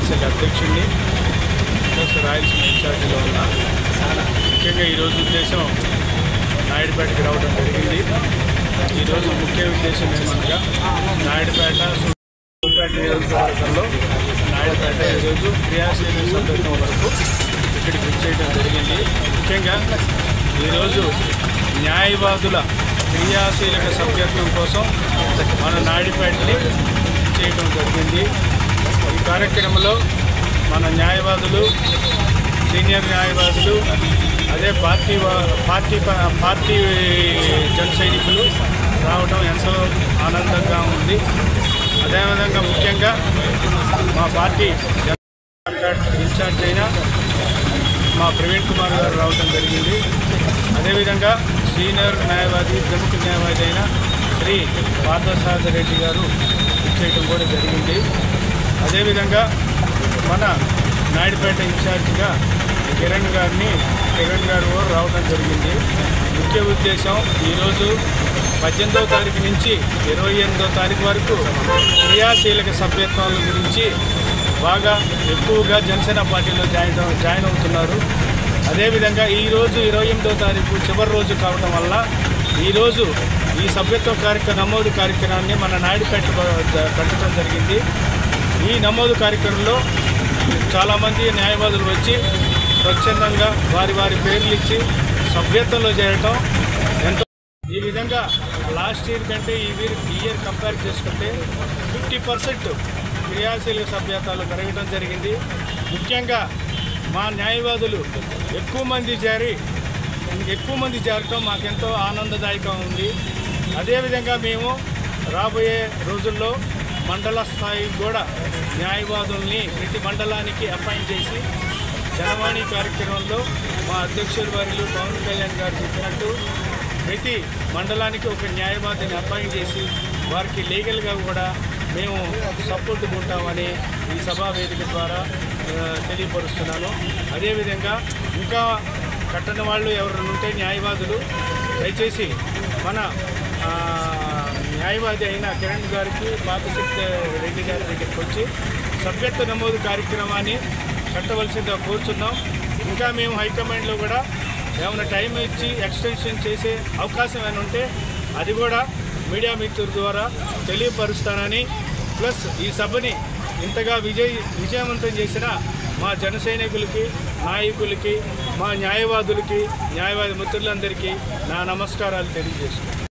సంఘ అధ్యక్షుడిని ప్లస్ రాయలసీమ ఇన్ఛార్జిలో ఉన్న ముఖ్యంగా ఈరోజు ఉద్దేశం నాయుడుపేటకి రావడం జరిగింది. ఈరోజు ముఖ్య ఉద్దేశం ఏమనగా నాయుడుపేట నియోజకవర్గంలో నాయుడుపేట ఈరోజు క్రియాశీల సభ్యత్వం వరకు ఇక్కడికి వచ్చేయడం జరిగింది. ముఖ్యంగా ఈరోజు న్యాయవాదుల క్రియాశీలక సభ్యత్వం కోసం మన నాయుడుపేటని చేయడం జరిగింది. ఈ కార్యక్రమంలో మన న్యాయవాదులు, సీనియర్ న్యాయవాదులు, అదే పార్టీ జన సైనికులు రావడం ఎంతో ఆనందంగా ఉంది. అదేవిధంగా ముఖ్యంగా మా పార్టీ ఇన్ఛార్జ్ అయిన మా ప్రవీణ్ కుమార్ గారు రావడం జరిగింది. అదేవిధంగా సీనియర్ న్యాయవాది, ప్రముఖ న్యాయవాది అయిన శ్రీ పార్థసారథి రెడ్డి గారు ఇచ్చేయడం కూడా జరిగింది. అదేవిధంగా మన నాయుడుపేట ఇన్ఛార్జిగా కిరణ్ గారు రావడం జరిగింది. ముఖ్య ఉద్దేశం ఈరోజు 18వ తారీఖు నుంచి 28వ తారీఖు వరకు క్రియాశీలక సభ్యత్వాల గురించి బాగా ఎక్కువగా జనసేన పార్టీలో జాయిన్ అవుతున్నారు. అదేవిధంగా ఈరోజు 28వ తారీఖు చివరి రోజు కావడం వల్ల ఈరోజు ఈ సభ్యత్వ నమోదు కార్యక్రమాన్ని మన నాయుడుపేట పెట్టడం జరిగింది. ఈ నమోదు కార్యక్రమంలో చాలామంది న్యాయవాదులు వచ్చి స్వచ్ఛందంగా వారి పేర్లు ఇచ్చి సభ్యత్వంలో చేరటం ఎంతో. ఈ విధంగా లాస్ట్ ఇయర్ కంటే ఈ ఇయర్ కంపేర్ చేసుకుంటే 50% క్రియాశీలక సభ్యత్వాలు పెరగడం జరిగింది. ముఖ్యంగా మా న్యాయవాదులు ఎక్కువ మంది చేరటం మాకెంతో ఆనందదాయకంగా ఉంది. అదేవిధంగా మేము రాబోయే రోజుల్లో మండల స్థాయికి కూడా న్యాయవాదుల్ని ప్రతి మండలానికి అపాయింట్ చేసి జనవాణి కార్యక్రమంలో మా అధ్యక్షుల వారిలు పవన్ కళ్యాణ్ గారు చెప్పినట్టు ప్రతి మండలానికి ఒక న్యాయవాదిని అపాయింట్ చేసి వారికి లీగల్గా కూడా మేము సపోర్ట్ ఉంటామని ఈ సభా వేదిక ద్వారా తెలియపరుస్తున్నాను. అదేవిధంగా ఇంకా కట్టని వాళ్ళు ఎవరైనా ఉంటే న్యాయవాదులు దయచేసి మన న్యాయవాది అయిన కిరణ్ గారికి, పార్థసారథి రెడ్డి గారి దగ్గరికి వచ్చి సభ్యత్వ నమోదు కార్యక్రమాన్ని కట్టవలసిందిగా కోరుతున్నాం. ఇంకా మేము హైకమాండ్లో కూడా ఏమైనా టైం ఇచ్చి ఎక్స్టెన్షన్ చేసే అవకాశం ఏమైనా ఉంటే అది కూడా మీడియా మిత్రుల ద్వారా తెలియపరుస్తానని, ప్లస్ ఈ సభని ఇంతగా విజయవంతం చేసిన మా జన సైనికులకి, నాయకులకి, మా న్యాయవాది మిత్రులందరికీ నా నమస్కారాలు తెలియజేస్తున్నాను.